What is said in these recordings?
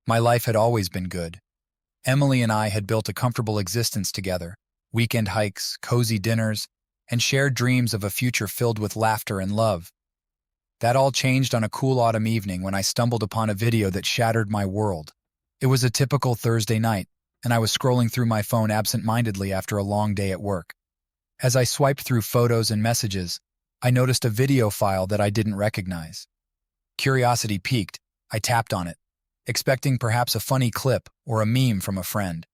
My life had always been good. Emily and I had built a comfortable existence together, weekend hikes, cozy dinners, and shared dreams of a future filled with laughter and love. That all changed on a cool autumn evening when I stumbled upon a video that shattered my world. It was a typical Thursday night, and I was scrolling through my phone absent-mindedly after a long day at work. As I swiped through photos and messages, I noticed a video file that I didn't recognize. Curiosity piqued. I tapped on it, expecting perhaps a funny clip or a meme from a friend.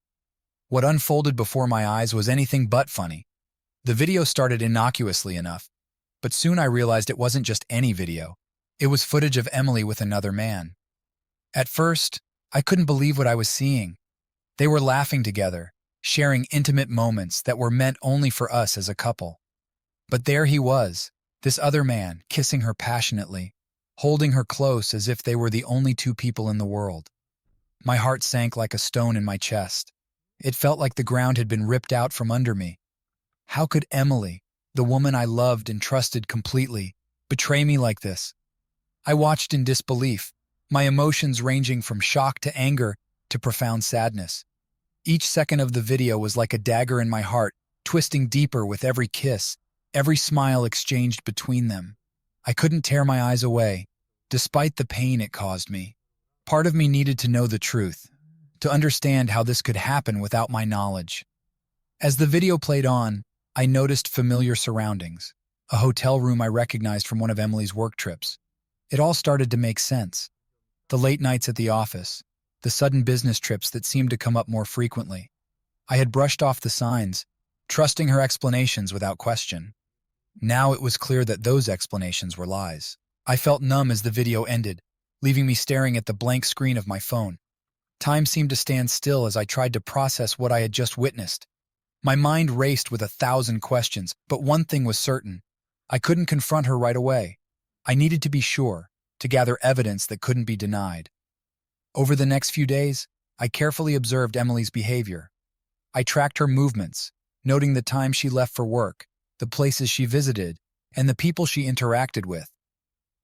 What unfolded before my eyes was anything but funny. The video started innocuously enough, but soon I realized it wasn't just any video. It was footage of Emily with another man. At first, I couldn't believe what I was seeing. They were laughing together, sharing intimate moments that were meant only for us as a couple. But there he was, this other man, kissing her passionately, holding her close as if they were the only two people in the world. My heart sank like a stone in my chest. It felt like the ground had been ripped out from under me. How could Emily, the woman I loved and trusted completely, betray me like this? I watched in disbelief, my emotions ranging from shock to anger to profound sadness. Each second of the video was like a dagger in my heart, twisting deeper with every kiss, every smile exchanged between them. I couldn't tear my eyes away, despite the pain it caused me. Part of me needed to know the truth, to understand how this could happen without my knowledge. As the video played on, I noticed familiar surroundings, a hotel room I recognized from one of Emily's work trips. It all started to make sense. The late nights at the office, the sudden business trips that seemed to come up more frequently. I had brushed off the signs, trusting her explanations without question. Now it was clear that those explanations were lies. I felt numb as the video ended, leaving me staring at the blank screen of my phone. Time seemed to stand still as I tried to process what I had just witnessed. My mind raced with 1,000 questions, but one thing was certain. I couldn't confront her right away. I needed to be sure, to gather evidence that couldn't be denied. Over the next few days, I carefully observed Emily's behavior. I tracked her movements, noting the time she left for work, the places she visited, and the people she interacted with.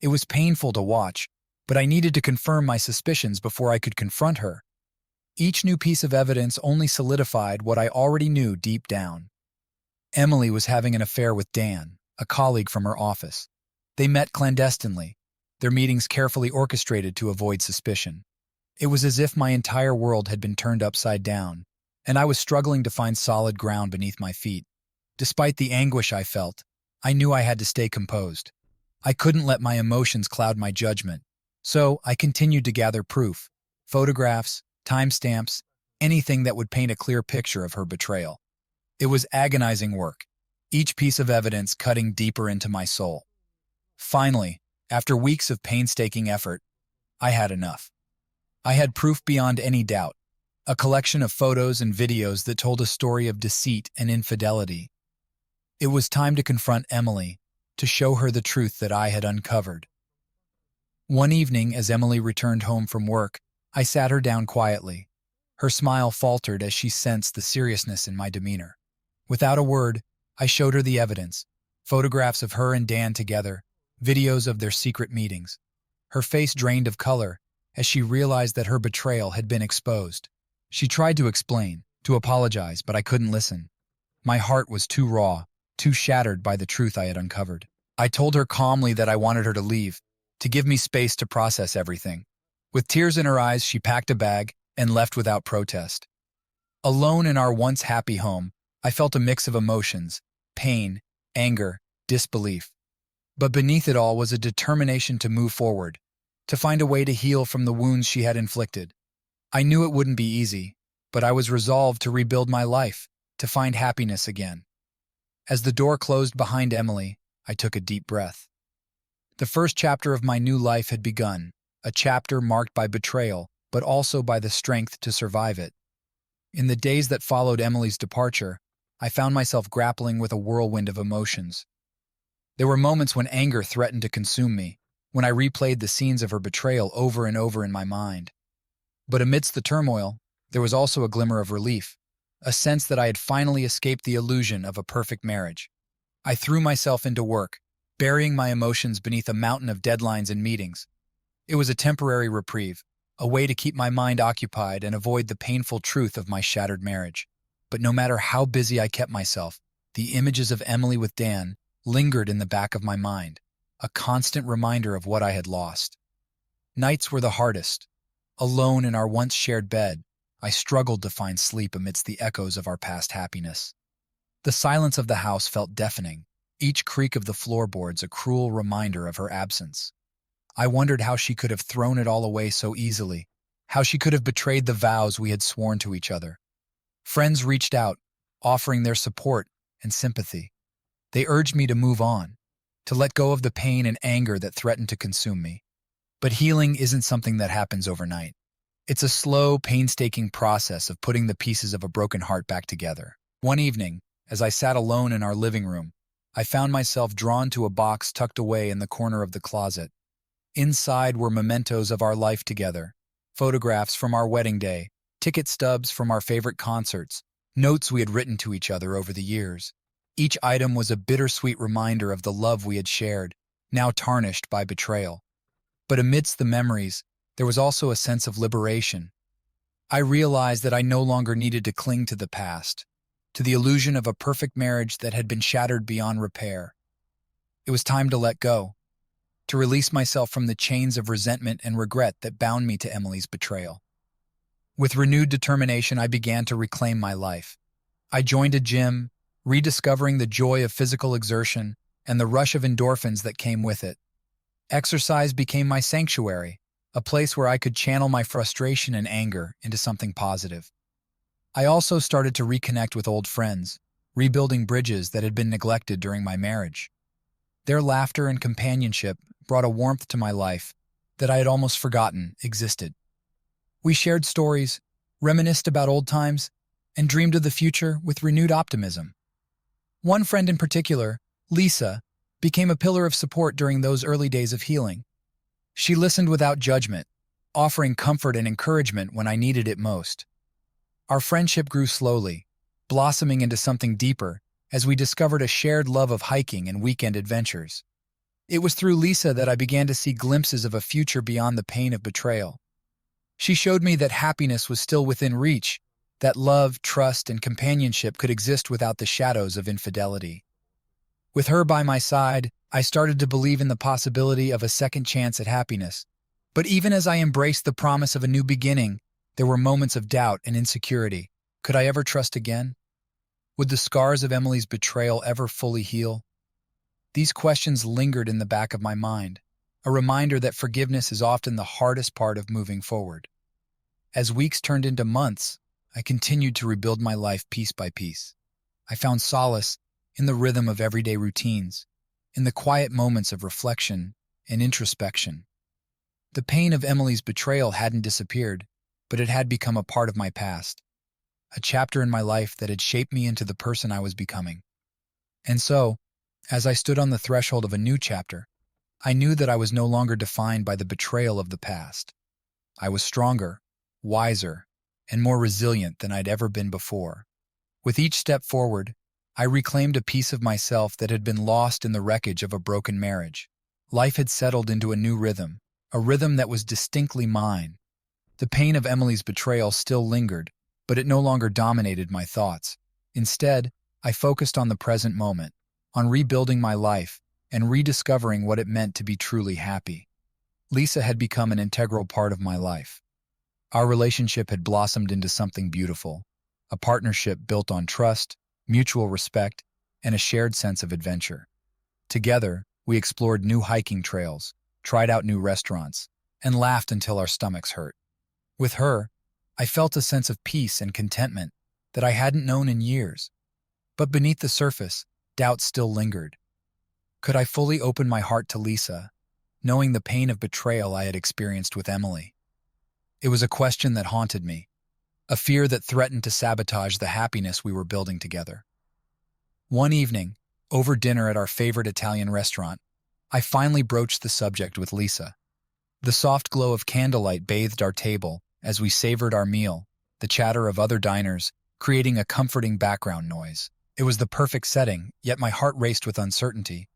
It was painful to watch, but I needed to confirm my suspicions before I could confront her. Each new piece of evidence only solidified what I already knew deep down. Emily was having an affair with Dan, a colleague from her office. They met clandestinely, their meetings carefully orchestrated to avoid suspicion. It was as if my entire world had been turned upside down, and I was struggling to find solid ground beneath my feet. Despite the anguish I felt, I knew I had to stay composed. I couldn't let my emotions cloud my judgment, so I continued to gather proof, photographs, timestamps, anything that would paint a clear picture of her betrayal. It was agonizing work, each piece of evidence cutting deeper into my soul. Finally, after weeks of painstaking effort, I had enough. I had proof beyond any doubt, a collection of photos and videos that told a story of deceit and infidelity. It was time to confront Emily, to show her the truth that I had uncovered. One evening, as Emily returned home from work, I sat her down quietly. Her smile faltered as she sensed the seriousness in my demeanor. Without a word, I showed her the evidence, photographs of her and Dan together, videos of their secret meetings. Her face drained of color as she realized that her betrayal had been exposed. She tried to explain, to apologize, but I couldn't listen. My heart was too raw, too shattered by the truth I had uncovered. I told her calmly that I wanted her to leave, to give me space to process everything. With tears in her eyes, she packed a bag and left without protest. Alone in our once happy home, I felt a mix of emotions, pain, anger, disbelief. But beneath it all was a determination to move forward, to find a way to heal from the wounds she had inflicted. I knew it wouldn't be easy, but I was resolved to rebuild my life, to find happiness again. As the door closed behind Emily, I took a deep breath. The first chapter of my new life had begun, a chapter marked by betrayal, but also by the strength to survive it. In the days that followed Emily's departure, I found myself grappling with a whirlwind of emotions. There were moments when anger threatened to consume me, when I replayed the scenes of her betrayal over and over in my mind. But amidst the turmoil, there was also a glimmer of relief, a sense that I had finally escaped the illusion of a perfect marriage. I threw myself into work, burying my emotions beneath a mountain of deadlines and meetings. It was a temporary reprieve, a way to keep my mind occupied and avoid the painful truth of my shattered marriage. But no matter how busy I kept myself, the images of Emily with Dan lingered in the back of my mind, a constant reminder of what I had lost. Nights were the hardest. Alone in our once shared bed, I struggled to find sleep amidst the echoes of our past happiness. The silence of the house felt deafening, each creak of the floorboards a cruel reminder of her absence. I wondered how she could have thrown it all away so easily, how she could have betrayed the vows we had sworn to each other. Friends reached out, offering their support and sympathy. They urged me to move on, to let go of the pain and anger that threatened to consume me. But healing isn't something that happens overnight. It's a slow, painstaking process of putting the pieces of a broken heart back together. One evening, as I sat alone in our living room, I found myself drawn to a box tucked away in the corner of the closet. Inside were mementos of our life together, photographs from our wedding day, ticket stubs from our favorite concerts, notes we had written to each other over the years. Each item was a bittersweet reminder of the love we had shared, now tarnished by betrayal. But amidst the memories, there was also a sense of liberation. I realized that I no longer needed to cling to the past, to the illusion of a perfect marriage that had been shattered beyond repair. It was time to let go, to release myself from the chains of resentment and regret that bound me to Emily's betrayal. With renewed determination, I began to reclaim my life. I joined a gym, rediscovering the joy of physical exertion and the rush of endorphins that came with it. Exercise became my sanctuary, a place where I could channel my frustration and anger into something positive. I also started to reconnect with old friends, rebuilding bridges that had been neglected during my marriage. Their laughter and companionship brought a warmth to my life that I had almost forgotten existed. We shared stories, reminisced about old times, and dreamed of the future with renewed optimism. One friend in particular, Lisa, became a pillar of support during those early days of healing. She listened without judgment, offering comfort and encouragement when I needed it most. Our friendship grew slowly, blossoming into something deeper as we discovered a shared love of hiking and weekend adventures. It was through Lisa that I began to see glimpses of a future beyond the pain of betrayal. She showed me that happiness was still within reach, that love, trust, and companionship could exist without the shadows of infidelity. With her by my side, I started to believe in the possibility of a second chance at happiness. But even as I embraced the promise of a new beginning, there were moments of doubt and insecurity. Could I ever trust again? Would the scars of Emily's betrayal ever fully heal? These questions lingered in the back of my mind, a reminder that forgiveness is often the hardest part of moving forward. As weeks turned into months, I continued to rebuild my life piece by piece. I found solace in the rhythm of everyday routines, in the quiet moments of reflection and introspection. The pain of Emily's betrayal hadn't disappeared, but it had become a part of my past, a chapter in my life that had shaped me into the person I was becoming. And so, as I stood on the threshold of a new chapter, I knew that I was no longer defined by the betrayal of the past. I was stronger, wiser, and more resilient than I'd ever been before. With each step forward, I reclaimed a piece of myself that had been lost in the wreckage of a broken marriage. Life had settled into a new rhythm, a rhythm that was distinctly mine. The pain of Emily's betrayal still lingered, but it no longer dominated my thoughts. Instead, I focused on the present moment, on rebuilding my life and rediscovering what it meant to be truly happy. Lisa had become an integral part of my life. Our relationship had blossomed into something beautiful, a partnership built on trust, mutual respect, and a shared sense of adventure. Together, we explored new hiking trails, tried out new restaurants, and laughed until our stomachs hurt. With her, I felt a sense of peace and contentment that I hadn't known in years. But beneath the surface, doubt still lingered. Could I fully open my heart to Lisa, knowing the pain of betrayal I had experienced with Emily? It was a question that haunted me, a fear that threatened to sabotage the happiness we were building together. One evening, over dinner at our favorite Italian restaurant, I finally broached the subject with Lisa. The soft glow of candlelight bathed our table as we savored our meal, the chatter of other diners creating a comforting background noise. It was the perfect setting, yet my heart raced with uncertainty.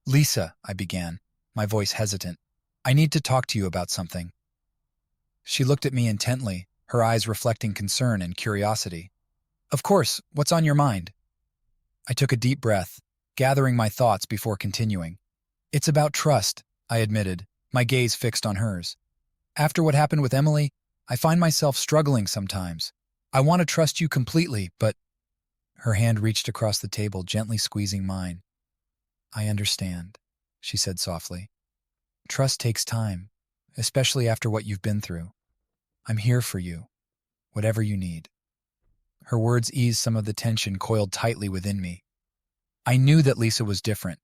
"Lisa," I began, my voice hesitant, "I need to talk to you about something." She looked at me intently, her eyes reflecting concern and curiosity. Of course, what's on your mind? I took a deep breath, gathering my thoughts before continuing. It's about trust, I admitted, my gaze fixed on hers. After what happened with Emily, I find myself struggling sometimes. I want to trust you completely, but… Her hand reached across the table, gently squeezing mine. I understand, she said softly. Trust takes time, especially after what you've been through. I'm here for you, whatever you need. Her words eased some of the tension coiled tightly within me. I knew that Lisa was different,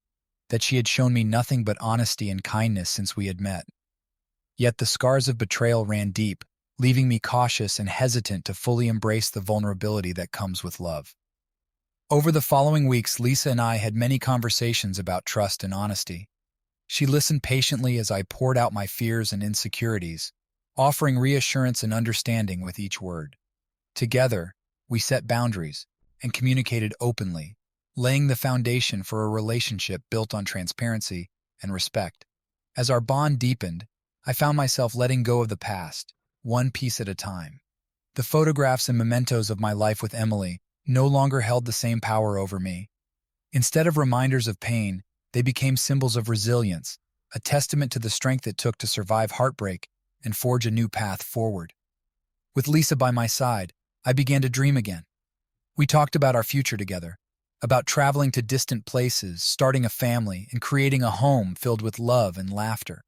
that she had shown me nothing but honesty and kindness since we had met. Yet the scars of betrayal ran deep, leaving me cautious and hesitant to fully embrace the vulnerability that comes with love. Over the following weeks, Lisa and I had many conversations about trust and honesty. She listened patiently as I poured out my fears and insecurities, offering reassurance and understanding with each word. Together, we set boundaries and communicated openly, laying the foundation for a relationship built on transparency and respect. As our bond deepened, I found myself letting go of the past, one piece at a time. The photographs and mementos of my life with Emily no longer held the same power over me. Instead of reminders of pain, they became symbols of resilience, a testament to the strength it took to survive heartbreak and forge a new path forward. With Lisa by my side, I began to dream again. We talked about our future together, about traveling to distant places, starting a family, and creating a home filled with love and laughter.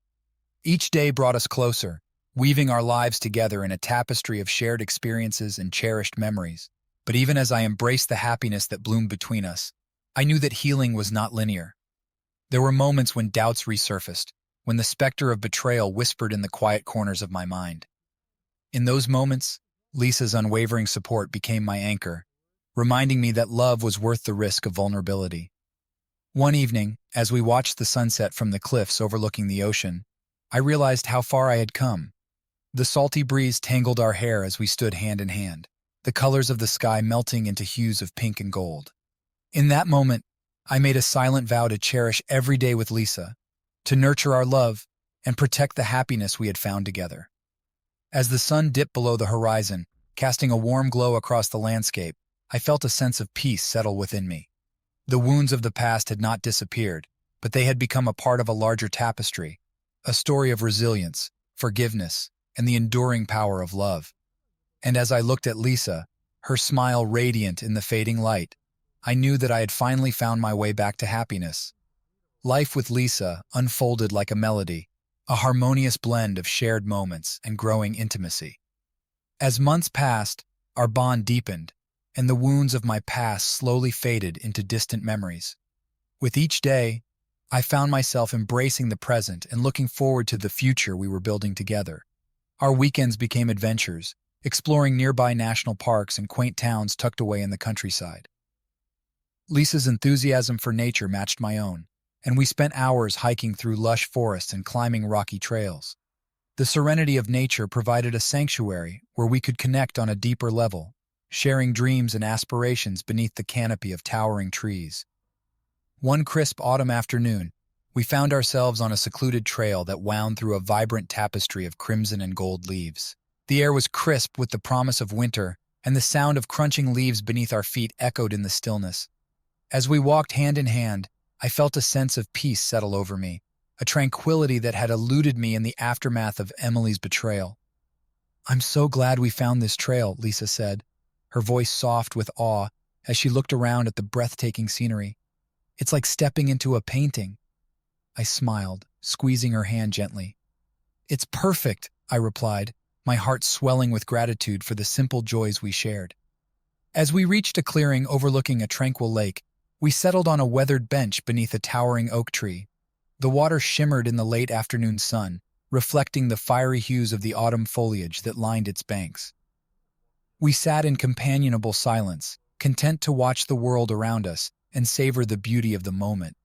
Each day brought us closer, weaving our lives together in a tapestry of shared experiences and cherished memories. But even as I embraced the happiness that bloomed between us, I knew that healing was not linear. There were moments when doubts resurfaced, when the specter of betrayal whispered in the quiet corners of my mind. In those moments, Lisa's unwavering support became my anchor, reminding me that love was worth the risk of vulnerability. One evening, as we watched the sunset from the cliffs overlooking the ocean, I realized how far I had come. The salty breeze tangled our hair as we stood hand in hand, the colors of the sky melting into hues of pink and gold. In that moment, I made a silent vow to cherish every day with Lisa, to nurture our love, and protect the happiness we had found together. As the sun dipped below the horizon, casting a warm glow across the landscape, I felt a sense of peace settle within me. The wounds of the past had not disappeared, but they had become a part of a larger tapestry, a story of resilience, forgiveness, and the enduring power of love. And as I looked at Lisa, her smile radiant in the fading light, I knew that I had finally found my way back to happiness. Life with Lisa unfolded like a melody, a harmonious blend of shared moments and growing intimacy. As months passed, our bond deepened, and the wounds of my past slowly faded into distant memories. With each day, I found myself embracing the present and looking forward to the future we were building together. Our weekends became adventures, exploring nearby national parks and quaint towns tucked away in the countryside. Lisa's enthusiasm for nature matched my own, and we spent hours hiking through lush forests and climbing rocky trails. The serenity of nature provided a sanctuary where we could connect on a deeper level, sharing dreams and aspirations beneath the canopy of towering trees. One crisp autumn afternoon, we found ourselves on a secluded trail that wound through a vibrant tapestry of crimson and gold leaves. The air was crisp with the promise of winter, and the sound of crunching leaves beneath our feet echoed in the stillness. As we walked hand in hand, I felt a sense of peace settle over me, a tranquility that had eluded me in the aftermath of Emily's betrayal. "I'm so glad we found this trail," Lisa said, her voice soft with awe as she looked around at the breathtaking scenery. "It's like stepping into a painting." I smiled, squeezing her hand gently. "It's perfect," I replied, my heart swelling with gratitude for the simple joys we shared. As we reached a clearing overlooking a tranquil lake, we settled on a weathered bench beneath a towering oak tree. The water shimmered in the late afternoon sun, reflecting the fiery hues of the autumn foliage that lined its banks. We sat in companionable silence, content to watch the world around us and savor the beauty of the moment.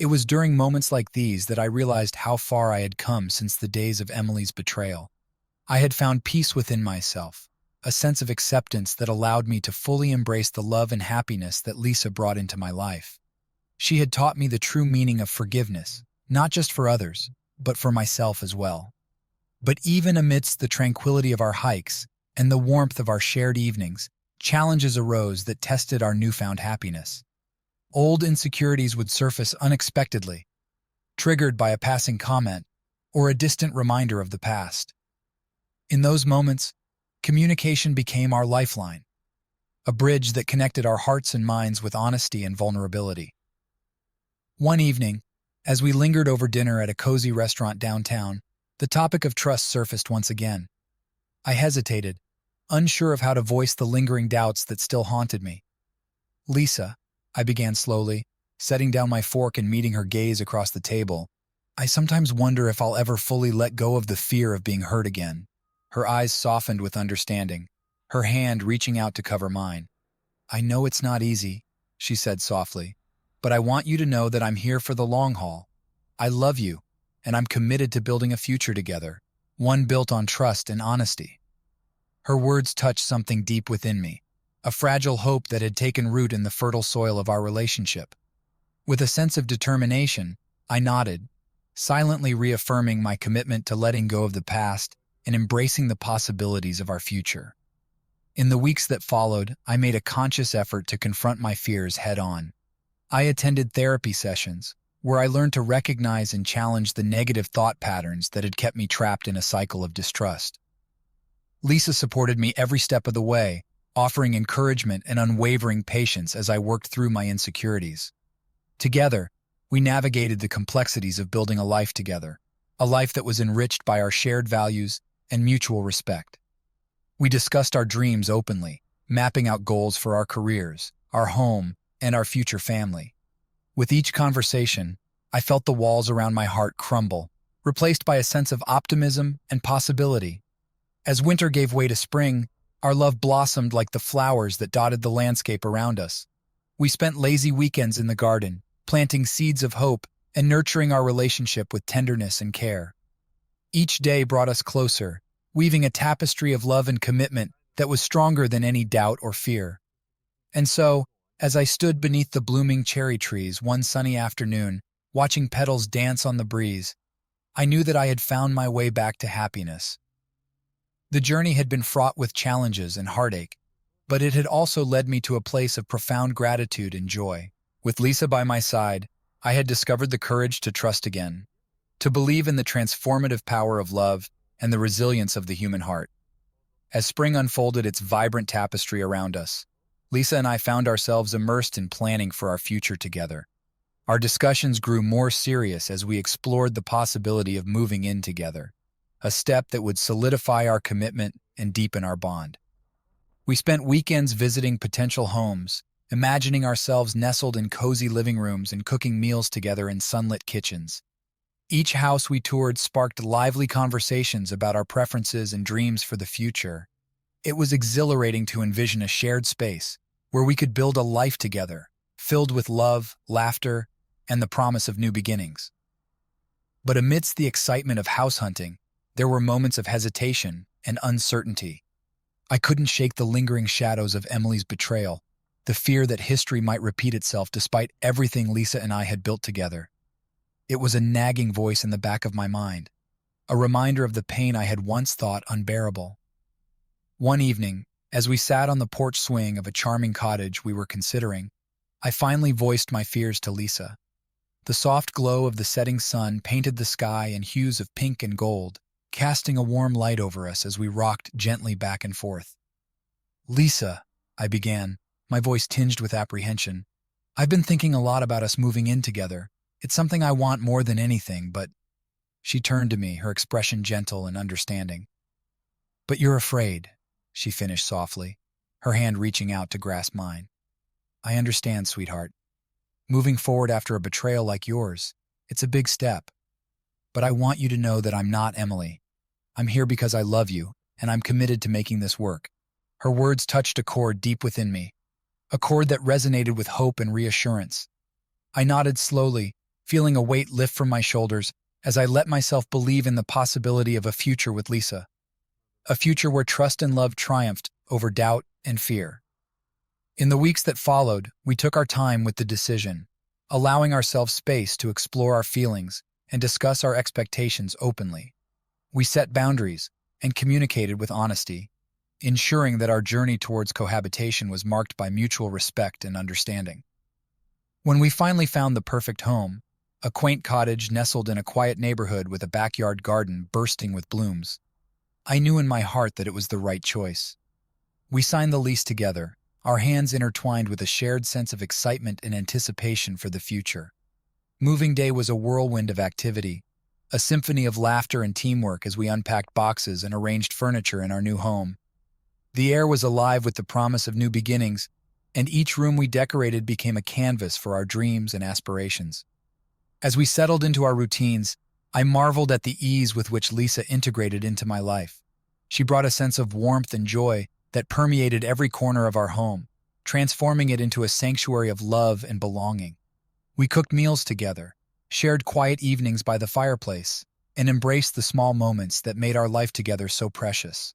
It was during moments like these that I realized how far I had come since the days of Emily's betrayal. I had found peace within myself, a sense of acceptance that allowed me to fully embrace the love and happiness that Lisa brought into my life. She had taught me the true meaning of forgiveness, not just for others, but for myself as well. But even amidst the tranquility of our hikes and the warmth of our shared evenings, challenges arose that tested our newfound happiness. Old insecurities would surface unexpectedly, triggered by a passing comment or a distant reminder of the past. In those moments, communication became our lifeline, a bridge that connected our hearts and minds with honesty and vulnerability. One evening, as we lingered over dinner at a cozy restaurant downtown, the topic of trust surfaced once again. I hesitated, unsure of how to voice the lingering doubts that still haunted me. "Lisa," I began slowly, setting down my fork and meeting her gaze across the table, "I sometimes wonder if I'll ever fully let go of the fear of being hurt again." Her eyes softened with understanding, her hand reaching out to cover mine. "I know it's not easy," she said softly, "but I want you to know that I'm here for the long haul. I love you, and I'm committed to building a future together, one built on trust and honesty." Her words touched something deep within me, a fragile hope that had taken root in the fertile soil of our relationship. With a sense of determination, I nodded, silently reaffirming my commitment to letting go of the past and embracing the possibilities of our future. In the weeks that followed, I made a conscious effort to confront my fears head-on. I attended therapy sessions, where I learned to recognize and challenge the negative thought patterns that had kept me trapped in a cycle of distrust. Lisa supported me every step of the way, offering encouragement and unwavering patience as I worked through my insecurities. Together, we navigated the complexities of building a life together, a life that was enriched by our shared values and mutual respect. We discussed our dreams openly, mapping out goals for our careers, our home, and our future family. With each conversation, I felt the walls around my heart crumble, replaced by a sense of optimism and possibility. As winter gave way to spring, our love blossomed like the flowers that dotted the landscape around us. We spent lazy weekends in the garden, planting seeds of hope and nurturing our relationship with tenderness and care. Each day brought us closer, weaving a tapestry of love and commitment that was stronger than any doubt or fear. And so, as I stood beneath the blooming cherry trees one sunny afternoon, watching petals dance on the breeze, I knew that I had found my way back to happiness. The journey had been fraught with challenges and heartache, but it had also led me to a place of profound gratitude and joy. With Lisa by my side, I had discovered the courage to trust again, to believe in the transformative power of love and the resilience of the human heart. As spring unfolded its vibrant tapestry around us, Lisa and I found ourselves immersed in planning for our future together. Our discussions grew more serious as we explored the possibility of moving in together, a step that would solidify our commitment and deepen our bond. We spent weekends visiting potential homes, imagining ourselves nestled in cozy living rooms and cooking meals together in sunlit kitchens. Each house we toured sparked lively conversations about our preferences and dreams for the future. It was exhilarating to envision a shared space where we could build a life together, filled with love, laughter, and the promise of new beginnings. But amidst the excitement of house hunting, there were moments of hesitation and uncertainty. I couldn't shake the lingering shadows of Emily's betrayal, the fear that history might repeat itself despite everything Lisa and I had built together. It was a nagging voice in the back of my mind, a reminder of the pain I had once thought unbearable. One evening, as we sat on the porch swing of a charming cottage we were considering, I finally voiced my fears to Lisa. The soft glow of the setting sun painted the sky in hues of pink and gold, casting a warm light over us as we rocked gently back and forth. "Lisa," I began, my voice tinged with apprehension, "I've been thinking a lot about us moving in together. It's something I want more than anything, but—" She turned to me, her expression gentle and understanding. "But you're afraid," she finished softly, her hand reaching out to grasp mine. "I understand, sweetheart. Moving forward after a betrayal like yours, it's a big step. But I want you to know that I'm not Emily. I'm here because I love you, and I'm committed to making this work." Her words touched a chord deep within me, a chord that resonated with hope and reassurance. I nodded slowly, feeling a weight lift from my shoulders as I let myself believe in the possibility of a future with Lisa, a future where trust and love triumphed over doubt and fear. In the weeks that followed, we took our time with the decision, allowing ourselves space to explore our feelings and discuss our expectations openly. We set boundaries and communicated with honesty, ensuring that our journey towards cohabitation was marked by mutual respect and understanding. When we finally found the perfect home, a quaint cottage nestled in a quiet neighborhood with a backyard garden bursting with blooms, I knew in my heart that it was the right choice. We signed the lease together, our hands intertwined with a shared sense of excitement and anticipation for the future. Moving day was a whirlwind of activity, a symphony of laughter and teamwork as we unpacked boxes and arranged furniture in our new home. The air was alive with the promise of new beginnings, and each room we decorated became a canvas for our dreams and aspirations. As we settled into our routines, I marveled at the ease with which Lisa integrated into my life. She brought a sense of warmth and joy that permeated every corner of our home, transforming it into a sanctuary of love and belonging. We cooked meals together, shared quiet evenings by the fireplace, and embraced the small moments that made our life together so precious.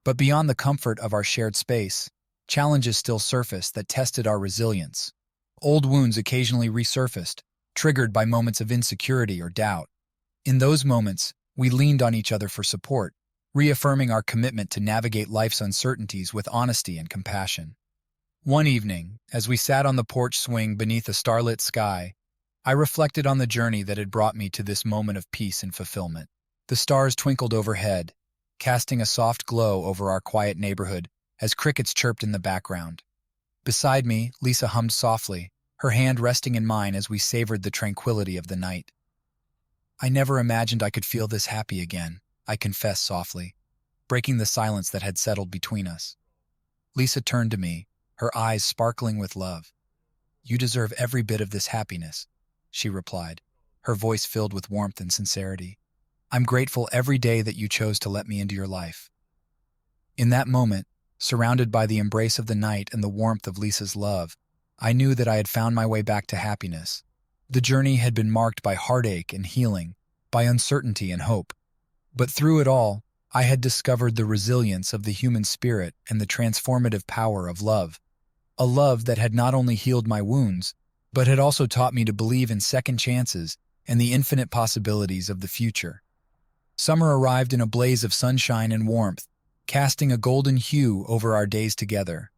But beyond the comfort of our shared space, challenges still surfaced that tested our resilience. Old wounds occasionally resurfaced, triggered by moments of insecurity or doubt. In those moments, we leaned on each other for support, reaffirming our commitment to navigate life's uncertainties with honesty and compassion. One evening, as we sat on the porch swing beneath a starlit sky, I reflected on the journey that had brought me to this moment of peace and fulfillment. The stars twinkled overhead, casting a soft glow over our quiet neighborhood as crickets chirped in the background. Beside me, Lisa hummed softly, her hand resting in mine as we savored the tranquility of the night. I never imagined I could feel this happy again, I confessed softly, breaking the silence that had settled between us. Lisa turned to me, her eyes sparkling with love. "You deserve every bit of this happiness," she replied, her voice filled with warmth and sincerity. "I'm grateful every day that you chose to let me into your life." In that moment, surrounded by the embrace of the night and the warmth of Lisa's love, I knew that I had found my way back to happiness. The journey had been marked by heartache and healing, by uncertainty and hope. But through it all, I had discovered the resilience of the human spirit and the transformative power of love. A love that had not only healed my wounds, but had also taught me to believe in second chances and the infinite possibilities of the future. Summer arrived in a blaze of sunshine and warmth, casting a golden hue over our days together.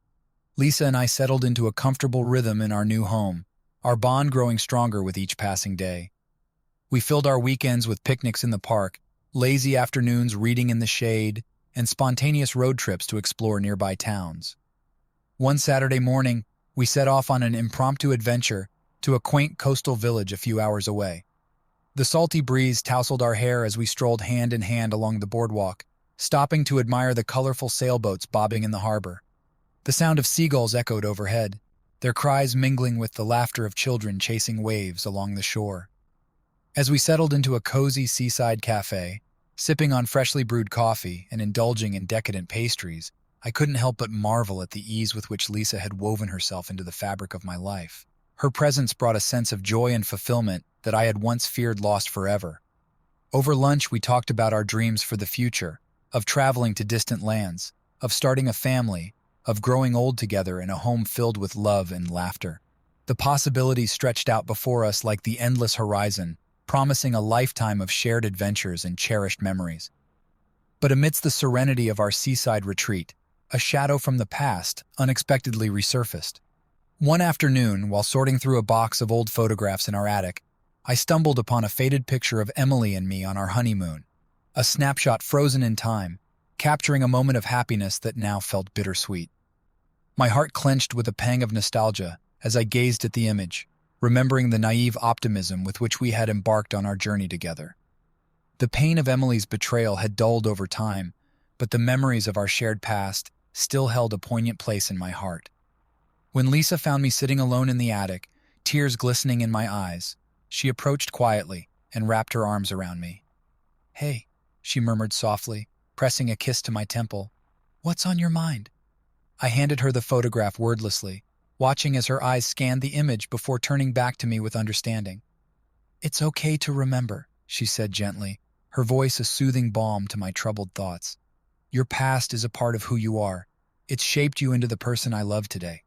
Lisa and I settled into a comfortable rhythm in our new home, our bond growing stronger with each passing day. We filled our weekends with picnics in the park, lazy afternoons reading in the shade, and spontaneous road trips to explore nearby towns. One Saturday morning, we set off on an impromptu adventure to a quaint coastal village a few hours away. The salty breeze tousled our hair as we strolled hand in hand along the boardwalk, stopping to admire the colorful sailboats bobbing in the harbor. The sound of seagulls echoed overhead, their cries mingling with the laughter of children chasing waves along the shore. As we settled into a cozy seaside cafe, sipping on freshly brewed coffee and indulging in decadent pastries, I couldn't help but marvel at the ease with which Lisa had woven herself into the fabric of my life. Her presence brought a sense of joy and fulfillment that I had once feared lost forever. Over lunch, we talked about our dreams for the future, of traveling to distant lands, of starting a family, of growing old together in a home filled with love and laughter. The possibilities stretched out before us like the endless horizon, promising a lifetime of shared adventures and cherished memories. But amidst the serenity of our seaside retreat, a shadow from the past unexpectedly resurfaced. One afternoon, while sorting through a box of old photographs in our attic, I stumbled upon a faded picture of Emily and me on our honeymoon, a snapshot frozen in time, capturing a moment of happiness that now felt bittersweet. My heart clenched with a pang of nostalgia as I gazed at the image, remembering the naive optimism with which we had embarked on our journey together. The pain of Emily's betrayal had dulled over time, but the memories of our shared past still held a poignant place in my heart. When Lisa found me sitting alone in the attic, tears glistening in my eyes, she approached quietly and wrapped her arms around me. "Hey," she murmured softly, pressing a kiss to my temple. "What's on your mind?" I handed her the photograph wordlessly, watching as her eyes scanned the image before turning back to me with understanding. "It's okay to remember," she said gently, her voice a soothing balm to my troubled thoughts. "Your past is a part of who you are. It's shaped you into the person I love today."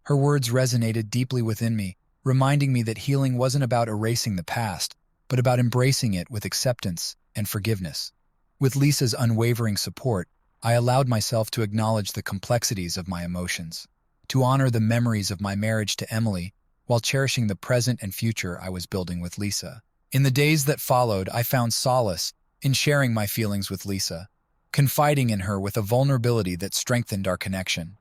Her words resonated deeply within me, reminding me that healing wasn't about erasing the past, but about embracing it with acceptance and forgiveness. With Lisa's unwavering support, I allowed myself to acknowledge the complexities of my emotions, to honor the memories of my marriage to Emily while cherishing the present and future I was building with Lisa. In the days that followed, I found solace in sharing my feelings with Lisa, confiding in her with a vulnerability that strengthened our connection.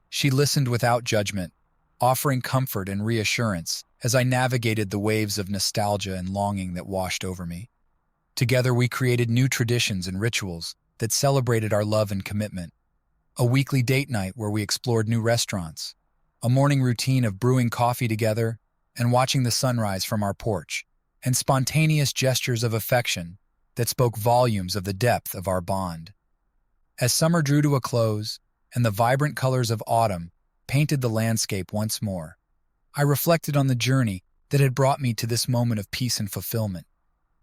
She listened without judgment, offering comfort and reassurance as I navigated the waves of nostalgia and longing that washed over me. Together, we created new traditions and rituals that celebrated our love and commitment. A weekly date night where we explored new restaurants, a morning routine of brewing coffee together and watching the sunrise from our porch, and spontaneous gestures of affection that spoke volumes of the depth of our bond. As summer drew to a close and the vibrant colors of autumn painted the landscape once more, I reflected on the journey that had brought me to this moment of peace and fulfillment.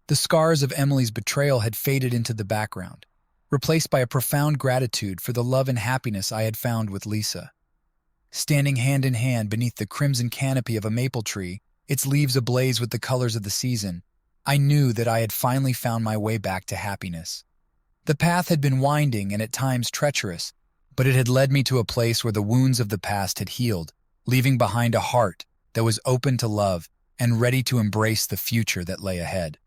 The scars of Emily's betrayal had faded into the background, replaced by a profound gratitude for the love and happiness I had found with Lisa. Standing hand in hand beneath the crimson canopy of a maple tree, its leaves ablaze with the colors of the season, I knew that I had finally found my way back to happiness. The path had been winding and at times treacherous, but it had led me to a place where the wounds of the past had healed, leaving behind a heart that was open to love and ready to embrace the future that lay ahead.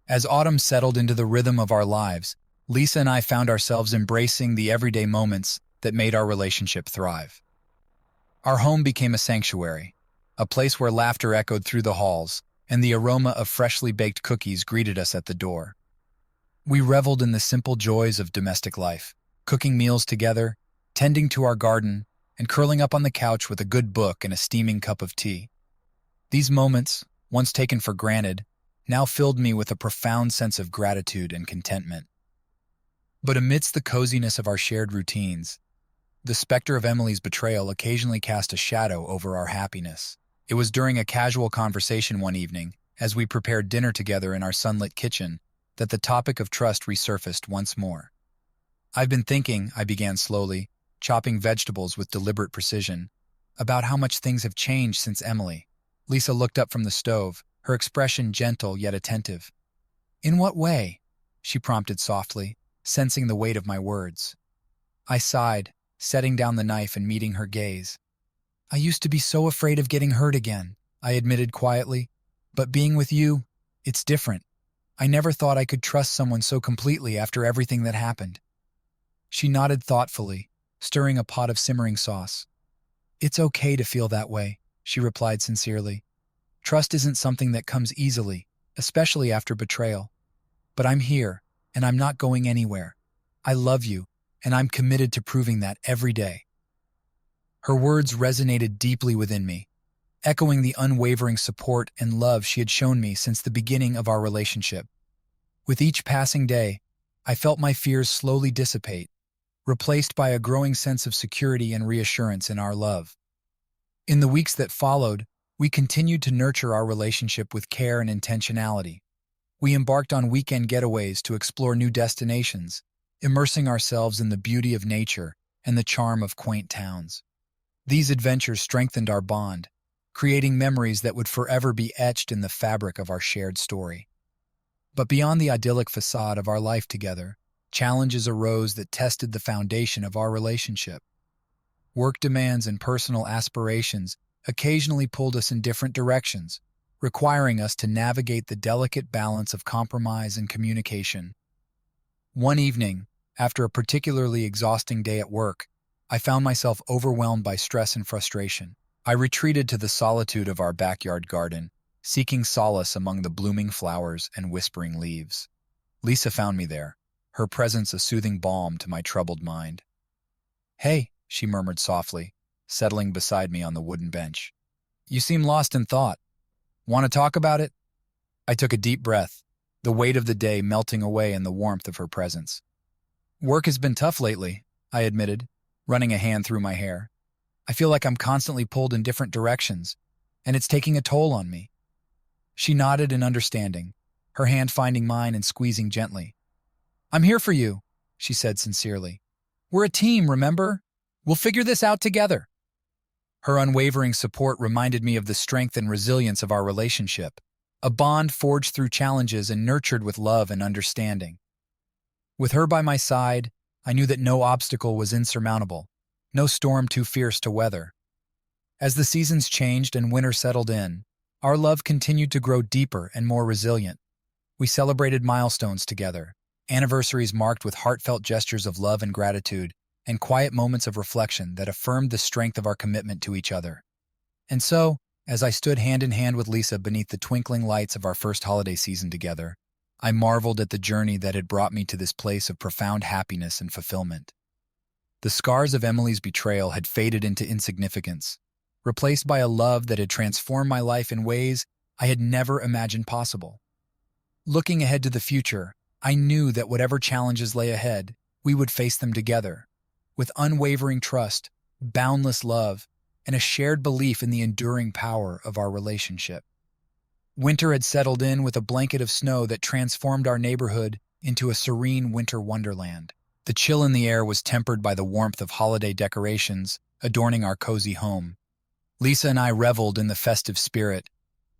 As autumn settled into the rhythm of our lives, Lisa and I found ourselves embracing the everyday moments that made our relationship thrive. Our home became a sanctuary, a place where laughter echoed through the halls, and the aroma of freshly baked cookies greeted us at the door. We reveled in the simple joys of domestic life, cooking meals together, tending to our garden, and curling up on the couch with a good book and a steaming cup of tea. These moments, once taken for granted, now filled me with a profound sense of gratitude and contentment. But amidst the coziness of our shared routines, the specter of Emily's betrayal occasionally cast a shadow over our happiness. It was during a casual conversation one evening, as we prepared dinner together in our sunlit kitchen, that the topic of trust resurfaced once more. "I've been thinking," I began slowly, chopping vegetables with deliberate precision, "about how much things have changed since Emily." Lisa looked up from the stove, her expression gentle yet attentive. "In what way?" she prompted softly, sensing the weight of my words. I sighed, setting down the knife and meeting her gaze. "I used to be so afraid of getting hurt again," I admitted quietly, "but being with you, it's different. I never thought I could trust someone so completely after everything that happened." She nodded thoughtfully, stirring a pot of simmering sauce. "It's okay to feel that way," she replied sincerely. "Trust isn't something that comes easily, especially after betrayal. But I'm here, and I'm not going anywhere. I love you, and I'm committed to proving that every day." Her words resonated deeply within me, echoing the unwavering support and love she had shown me since the beginning of our relationship. With each passing day, I felt my fears slowly dissipate, replaced by a growing sense of security and reassurance in our love. In the weeks that followed, we continued to nurture our relationship with care and intentionality. We embarked on weekend getaways to explore new destinations, immersing ourselves in the beauty of nature and the charm of quaint towns. These adventures strengthened our bond, creating memories that would forever be etched in the fabric of our shared story. But beyond the idyllic facade of our life together, challenges arose that tested the foundation of our relationship. Work demands and personal aspirations occasionally pulled us in different directions, requiring us to navigate the delicate balance of compromise and communication. One evening, after a particularly exhausting day at work, I found myself overwhelmed by stress and frustration. I retreated to the solitude of our backyard garden, seeking solace among the blooming flowers and whispering leaves. Lisa found me there, her presence a soothing balm to my troubled mind. "Hey," she murmured softly, settling beside me on the wooden bench. "You seem lost in thought. Want to talk about it?" I took a deep breath, the weight of the day melting away in the warmth of her presence. "Work has been tough lately," I admitted, running a hand through my hair. "I feel like I'm constantly pulled in different directions, and it's taking a toll on me." She nodded in understanding, her hand finding mine and squeezing gently. "I'm here for you," she said sincerely. "We're a team, remember? We'll figure this out together." Her unwavering support reminded me of the strength and resilience of our relationship, a bond forged through challenges and nurtured with love and understanding. With her by my side, I knew that no obstacle was insurmountable, no storm too fierce to weather. As the seasons changed and winter settled in, our love continued to grow deeper and more resilient. We celebrated milestones together, anniversaries marked with heartfelt gestures of love and gratitude, and quiet moments of reflection that affirmed the strength of our commitment to each other. And so, as I stood hand in hand with Lisa beneath the twinkling lights of our first holiday season together, I marveled at the journey that had brought me to this place of profound happiness and fulfillment. The scars of Emily's betrayal had faded into insignificance, replaced by a love that had transformed my life in ways I had never imagined possible. Looking ahead to the future, I knew that whatever challenges lay ahead, we would face them together, with unwavering trust, boundless love, and a shared belief in the enduring power of our relationship. Winter had settled in with a blanket of snow that transformed our neighborhood into a serene winter wonderland. The chill in the air was tempered by the warmth of holiday decorations adorning our cozy home. Lisa and I reveled in the festive spirit,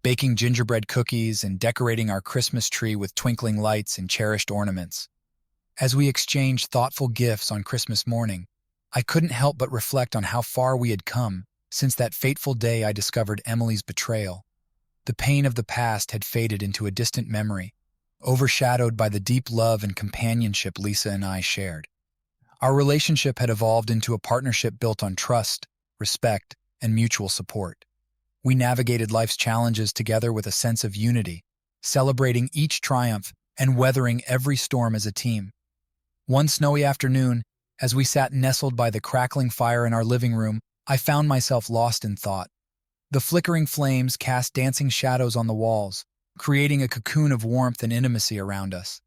baking gingerbread cookies and decorating our Christmas tree with twinkling lights and cherished ornaments. As we exchanged thoughtful gifts on Christmas morning, I couldn't help but reflect on how far we had come since that fateful day I discovered Emily's betrayal. The pain of the past had faded into a distant memory, overshadowed by the deep love and companionship Lisa and I shared. Our relationship had evolved into a partnership built on trust, respect, and mutual support. We navigated life's challenges together with a sense of unity, celebrating each triumph and weathering every storm as a team. One snowy afternoon, as we sat nestled by the crackling fire in our living room, I found myself lost in thought. The flickering flames cast dancing shadows on the walls, creating a cocoon of warmth and intimacy around us.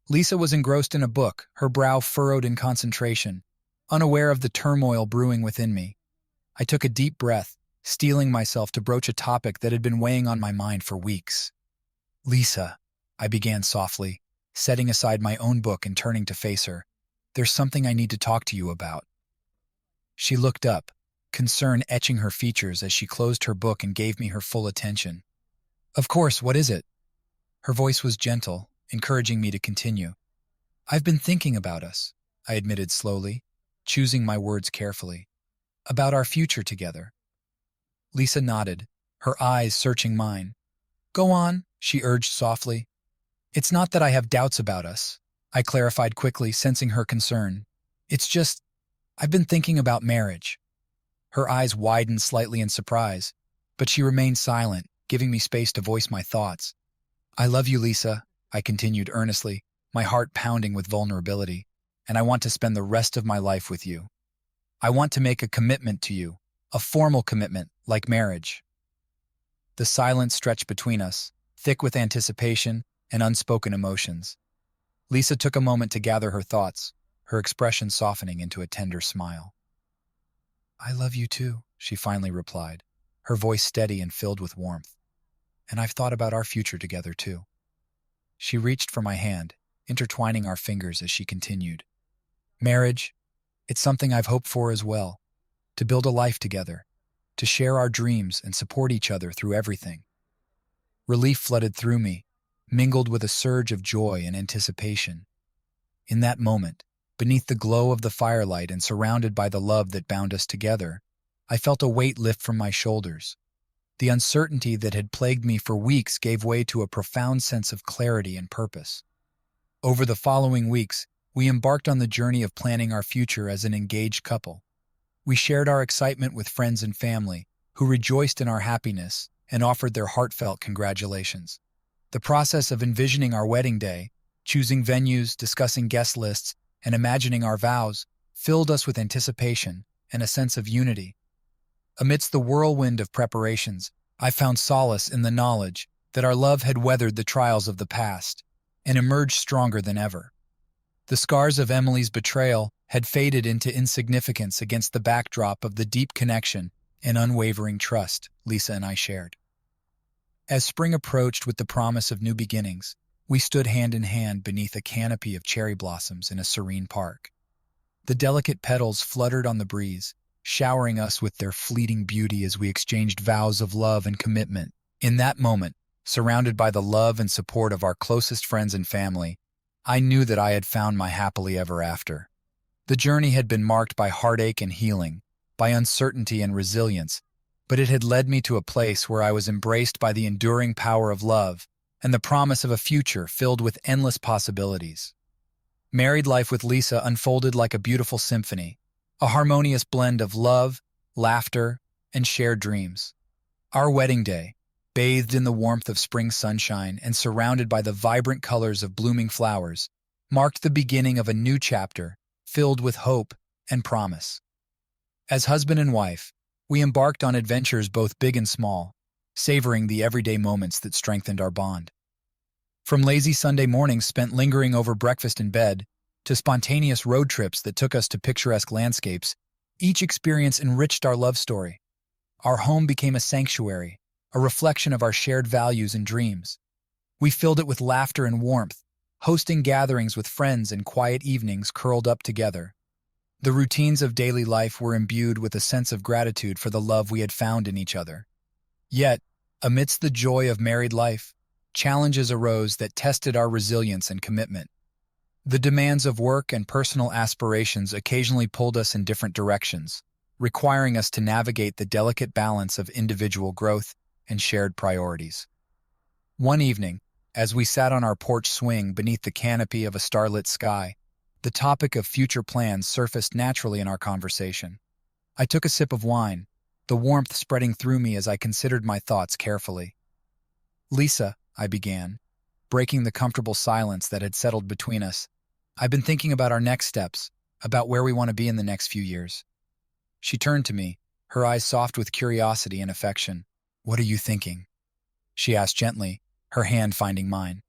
Lisa was engrossed in a book, her brow furrowed in concentration, unaware of the turmoil brewing within me. I took a deep breath, steeling myself to broach a topic that had been weighing on my mind for weeks. "Lisa," I began softly, setting aside my own book and turning to face her. "There's something I need to talk to you about." She looked up, concern etching her features as she closed her book and gave me her full attention. "Of course, what is it?" Her voice was gentle, encouraging me to continue. "I've been thinking about us," I admitted slowly, choosing my words carefully. "About our future together." Lisa nodded, her eyes searching mine. "Go on," she urged softly. "It's not that I have doubts about us," I clarified quickly, sensing her concern. "It's just, I've been thinking about marriage." Her eyes widened slightly in surprise, but she remained silent, giving me space to voice my thoughts. "I love you, Lisa," I continued earnestly, my heart pounding with vulnerability, "and I want to spend the rest of my life with you. I want to make a commitment to you, a formal commitment, like marriage." The silence stretched between us, thick with anticipation and unspoken emotions. Lisa took a moment to gather her thoughts, her expression softening into a tender smile. "I love you too," she finally replied, her voice steady and filled with warmth. "And I've thought about our future together too." She reached for my hand, intertwining our fingers as she continued. "Marriage, it's something I've hoped for as well, to build a life together, to share our dreams and support each other through everything." Relief flooded through me, mingled with a surge of joy and anticipation. In that moment, beneath the glow of the firelight and surrounded by the love that bound us together, I felt a weight lift from my shoulders. The uncertainty that had plagued me for weeks gave way to a profound sense of clarity and purpose. Over the following weeks, we embarked on the journey of planning our future as an engaged couple. We shared our excitement with friends and family, who rejoiced in our happiness and offered their heartfelt congratulations. The process of envisioning our wedding day, choosing venues, discussing guest lists, and imagining our vows filled us with anticipation and a sense of unity. Amidst the whirlwind of preparations, I found solace in the knowledge that our love had weathered the trials of the past and emerged stronger than ever. The scars of Emily's betrayal had faded into insignificance against the backdrop of the deep connection and unwavering trust Lisa and I shared. As spring approached with the promise of new beginnings, we stood hand in hand beneath a canopy of cherry blossoms in a serene park. The delicate petals fluttered on the breeze, showering us with their fleeting beauty as we exchanged vows of love and commitment. In that moment, surrounded by the love and support of our closest friends and family, I knew that I had found my happily ever after. The journey had been marked by heartache and healing, by uncertainty and resilience, but it had led me to a place where I was embraced by the enduring power of love and the promise of a future filled with endless possibilities. Married life with Lisa unfolded like a beautiful symphony, a harmonious blend of love, laughter, and shared dreams. Our wedding day, bathed in the warmth of spring sunshine and surrounded by the vibrant colors of blooming flowers, marked the beginning of a new chapter filled with hope and promise. As husband and wife, we embarked on adventures both big and small, savoring the everyday moments that strengthened our bond. From lazy Sunday mornings spent lingering over breakfast in bed, to spontaneous road trips that took us to picturesque landscapes, each experience enriched our love story. Our home became a sanctuary, a reflection of our shared values and dreams. We filled it with laughter and warmth, hosting gatherings with friends and quiet evenings curled up together. The routines of daily life were imbued with a sense of gratitude for the love we had found in each other. Yet, amidst the joy of married life, challenges arose that tested our resilience and commitment. The demands of work and personal aspirations occasionally pulled us in different directions, requiring us to navigate the delicate balance of individual growth and shared priorities. One evening, as we sat on our porch swing beneath the canopy of a starlit sky, the topic of future plans surfaced naturally in our conversation. I took a sip of wine, the warmth spreading through me as I considered my thoughts carefully. "Lisa," I began, breaking the comfortable silence that had settled between us, "I've been thinking about our next steps, about where we want to be in the next few years." She turned to me, her eyes soft with curiosity and affection. "What are you thinking?" she asked gently, her hand finding mine.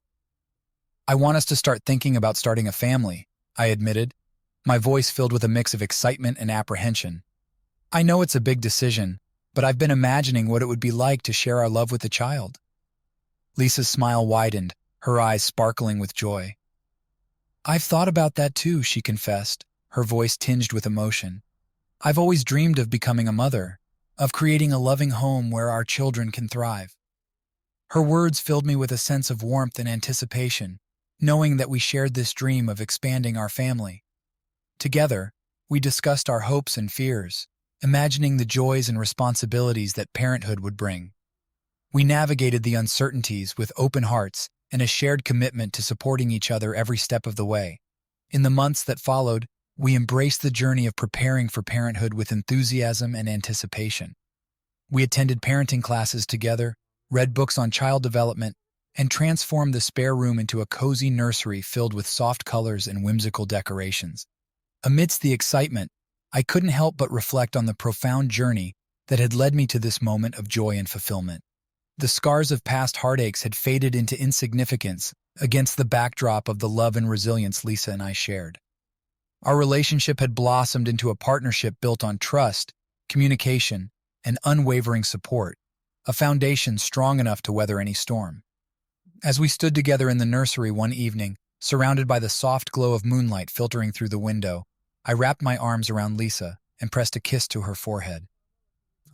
"I want us to start thinking about starting a family," I admitted, my voice filled with a mix of excitement and apprehension. "I know it's a big decision, but I've been imagining what it would be like to share our love with a child." Lisa's smile widened, her eyes sparkling with joy. "I've thought about that too," she confessed, her voice tinged with emotion. "I've always dreamed of becoming a mother, of creating a loving home where our children can thrive." Her words filled me with a sense of warmth and anticipation, knowing that we shared this dream of expanding our family. Together, we discussed our hopes and fears, imagining the joys and responsibilities that parenthood would bring. We navigated the uncertainties with open hearts and a shared commitment to supporting each other every step of the way. In the months that followed, we embraced the journey of preparing for parenthood with enthusiasm and anticipation. We attended parenting classes together, read books on child development, and transformed the spare room into a cozy nursery filled with soft colors and whimsical decorations. Amidst the excitement, I couldn't help but reflect on the profound journey that had led me to this moment of joy and fulfillment. The scars of past heartaches had faded into insignificance against the backdrop of the love and resilience Lisa and I shared. Our relationship had blossomed into a partnership built on trust, communication, and unwavering support, a foundation strong enough to weather any storm. As we stood together in the nursery one evening, surrounded by the soft glow of moonlight filtering through the window, I wrapped my arms around Lisa and pressed a kiss to her forehead.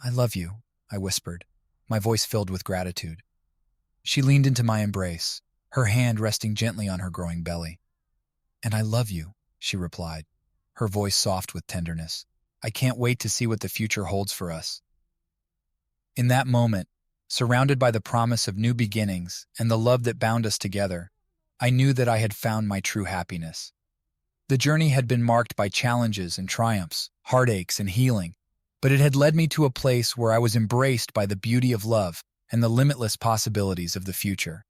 "I love you," I whispered, my voice filled with gratitude. She leaned into my embrace, her hand resting gently on her growing belly. "And I love you," she replied, her voice soft with tenderness. "I can't wait to see what the future holds for us." In that moment, surrounded by the promise of new beginnings and the love that bound us together, I knew that I had found my true happiness. The journey had been marked by challenges and triumphs, heartaches and healing, but it had led me to a place where I was embraced by the beauty of love and the limitless possibilities of the future.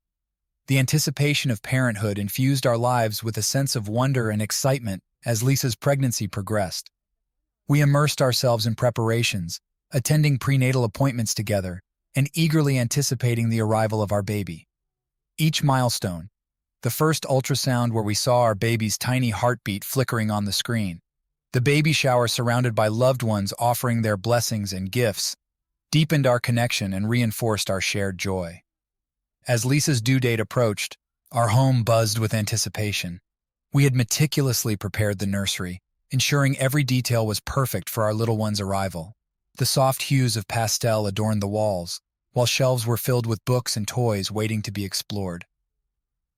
The anticipation of parenthood infused our lives with a sense of wonder and excitement as Lisa's pregnancy progressed. We immersed ourselves in preparations, attending prenatal appointments together, and eagerly anticipating the arrival of our baby. Each milestone, the first ultrasound where we saw our baby's tiny heartbeat flickering on the screen, the baby shower surrounded by loved ones offering their blessings and gifts, deepened our connection and reinforced our shared joy. As Lisa's due date approached, our home buzzed with anticipation. We had meticulously prepared the nursery, ensuring every detail was perfect for our little one's arrival. The soft hues of pastel adorned the walls, while shelves were filled with books and toys waiting to be explored.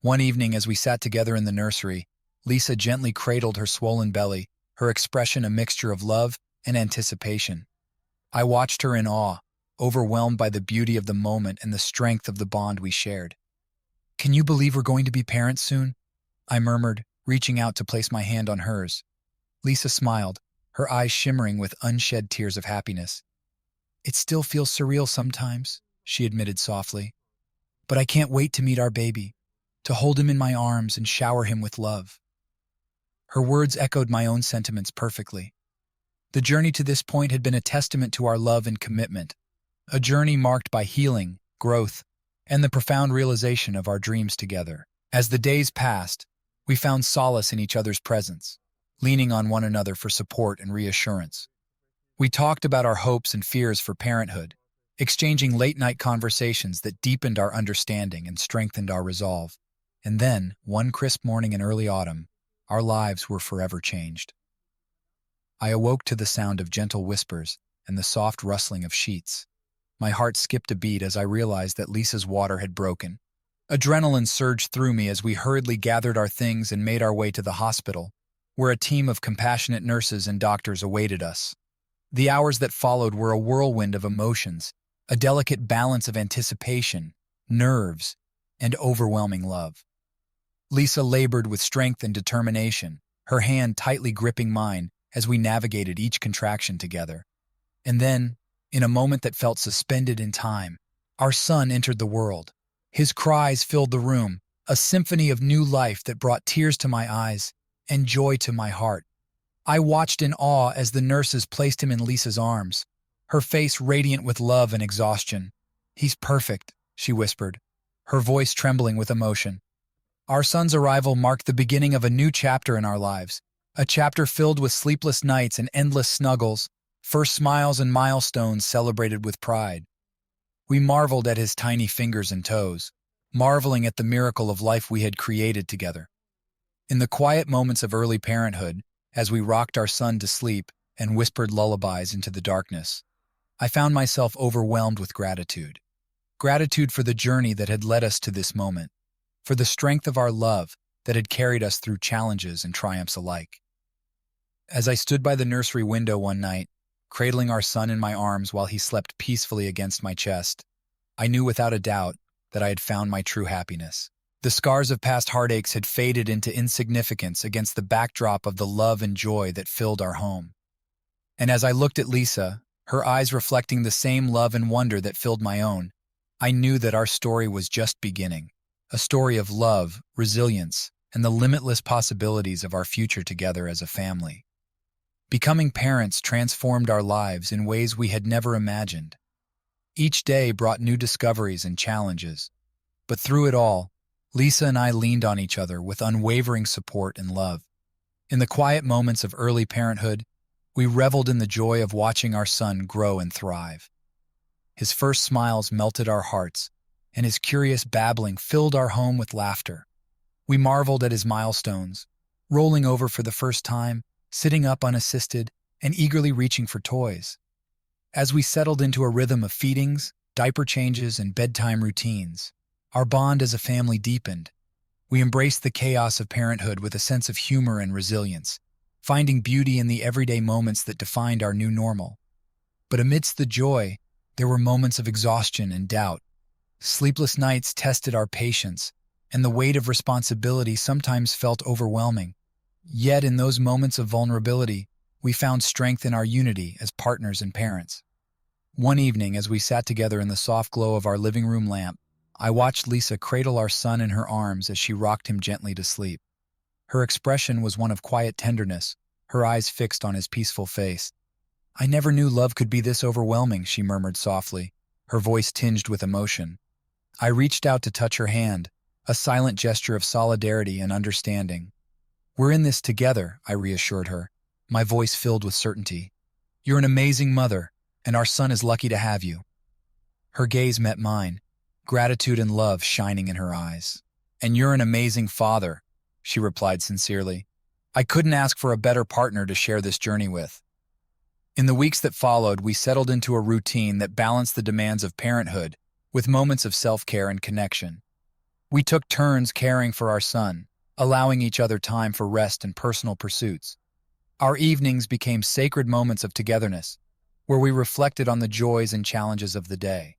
One evening, as we sat together in the nursery, Lisa gently cradled her swollen belly, her expression a mixture of love and anticipation. I watched her in awe, overwhelmed by the beauty of the moment and the strength of the bond we shared. "Can you believe we're going to be parents soon?" I murmured, reaching out to place my hand on hers. Lisa smiled, her eyes shimmering with unshed tears of happiness. "It still feels surreal sometimes," she admitted softly. "But I can't wait to meet our baby, to hold him in my arms and shower him with love." Her words echoed my own sentiments perfectly. The journey to this point had been a testament to our love and commitment, a journey marked by healing, growth, and the profound realization of our dreams together. As the days passed, we found solace in each other's presence, leaning on one another for support and reassurance. We talked about our hopes and fears for parenthood, exchanging late-night conversations that deepened our understanding and strengthened our resolve. And then, one crisp morning in early autumn, our lives were forever changed. I awoke to the sound of gentle whispers and the soft rustling of sheets. My heart skipped a beat as I realized that Lisa's water had broken. Adrenaline surged through me as we hurriedly gathered our things and made our way to the hospital, where a team of compassionate nurses and doctors awaited us. The hours that followed were a whirlwind of emotions, a delicate balance of anticipation, nerves, and overwhelming love. Lisa labored with strength and determination, her hand tightly gripping mine as we navigated each contraction together. And then, in a moment that felt suspended in time, our son entered the world. His cries filled the room, a symphony of new life that brought tears to my eyes and joy to my heart. I watched in awe as the nurses placed him in Lisa's arms, her face radiant with love and exhaustion. "He's perfect," she whispered, her voice trembling with emotion. Our son's arrival marked the beginning of a new chapter in our lives, a chapter filled with sleepless nights and endless snuggles, first smiles and milestones celebrated with pride. We marveled at his tiny fingers and toes, marveling at the miracle of life we had created together. In the quiet moments of early parenthood, as we rocked our son to sleep and whispered lullabies into the darkness, I found myself overwhelmed with gratitude. Gratitude for the journey that had led us to this moment, for the strength of our love that had carried us through challenges and triumphs alike. As I stood by the nursery window one night, cradling our son in my arms while he slept peacefully against my chest, I knew without a doubt that I had found my true happiness. The scars of past heartaches had faded into insignificance against the backdrop of the love and joy that filled our home. And as I looked at Lisa, her eyes reflecting the same love and wonder that filled my own, I knew that our story was just beginning, a story of love, resilience, and the limitless possibilities of our future together as a family. Becoming parents transformed our lives in ways we had never imagined. Each day brought new discoveries and challenges, but through it all, Lisa and I leaned on each other with unwavering support and love. In the quiet moments of early parenthood, we reveled in the joy of watching our son grow and thrive. His first smiles melted our hearts, and his curious babbling filled our home with laughter. We marveled at his milestones, rolling over for the first time, sitting up unassisted, and eagerly reaching for toys. As we settled into a rhythm of feedings, diaper changes, and bedtime routines, our bond as a family deepened. We embraced the chaos of parenthood with a sense of humor and resilience, finding beauty in the everyday moments that defined our new normal. But amidst the joy, there were moments of exhaustion and doubt. Sleepless nights tested our patience, and the weight of responsibility sometimes felt overwhelming. Yet in those moments of vulnerability, we found strength in our unity as partners and parents. One evening, as we sat together in the soft glow of our living room lamp, I watched Lisa cradle our son in her arms as she rocked him gently to sleep. Her expression was one of quiet tenderness, her eyes fixed on his peaceful face. "I never knew love could be this overwhelming," she murmured softly, her voice tinged with emotion. I reached out to touch her hand, a silent gesture of solidarity and understanding. "We're in this together," I reassured her, my voice filled with certainty. "You're an amazing mother, and our son is lucky to have you." Her gaze met mine, gratitude and love shining in her eyes. "And you're an amazing father," she replied sincerely. "I couldn't ask for a better partner to share this journey with." In the weeks that followed, we settled into a routine that balanced the demands of parenthood with moments of self-care and connection. We took turns caring for our son, allowing each other time for rest and personal pursuits. Our evenings became sacred moments of togetherness, where we reflected on the joys and challenges of the day.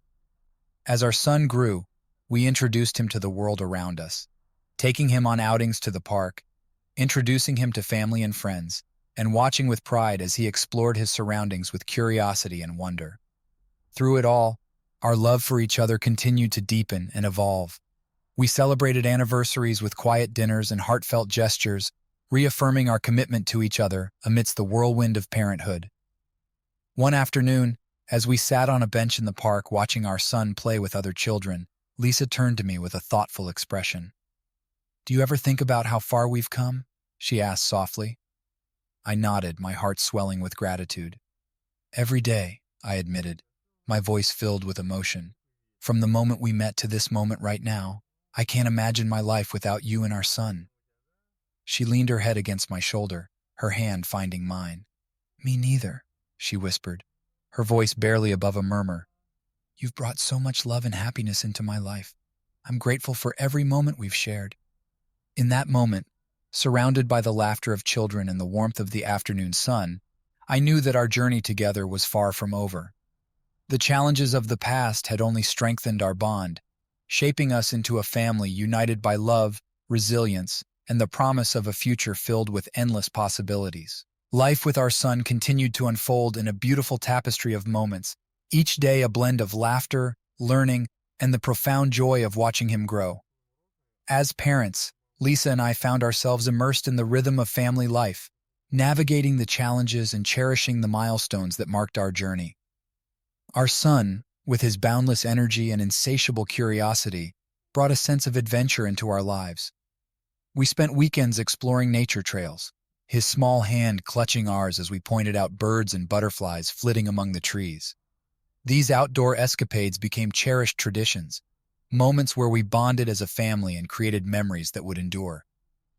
As our son grew, we introduced him to the world around us, taking him on outings to the park, introducing him to family and friends, and watching with pride as he explored his surroundings with curiosity and wonder. Through it all, our love for each other continued to deepen and evolve. We celebrated anniversaries with quiet dinners and heartfelt gestures, reaffirming our commitment to each other amidst the whirlwind of parenthood. One afternoon, as we sat on a bench in the park watching our son play with other children, Lisa turned to me with a thoughtful expression. "Do you ever think about how far we've come?" she asked softly. I nodded, my heart swelling with gratitude. "Every day," I admitted, my voice filled with emotion. "From the moment we met to this moment right now, I can't imagine my life without you and our son." She leaned her head against my shoulder, her hand finding mine. "Me neither," she whispered, her voice barely above a murmur. "You've brought so much love and happiness into my life. I'm grateful for every moment we've shared." In that moment, surrounded by the laughter of children and the warmth of the afternoon sun, I knew that our journey together was far from over. The challenges of the past had only strengthened our bond, shaping us into a family united by love, resilience, and the promise of a future filled with endless possibilities. Life with our son continued to unfold in a beautiful tapestry of moments, each day a blend of laughter, learning, and the profound joy of watching him grow. As parents, Lisa and I found ourselves immersed in the rhythm of family life, navigating the challenges and cherishing the milestones that marked our journey. Our son, with his boundless energy and insatiable curiosity, brought a sense of adventure into our lives. We spent weekends exploring nature trails, his small hand clutching ours as we pointed out birds and butterflies flitting among the trees. These outdoor escapades became cherished traditions, moments where we bonded as a family and created memories that would endure.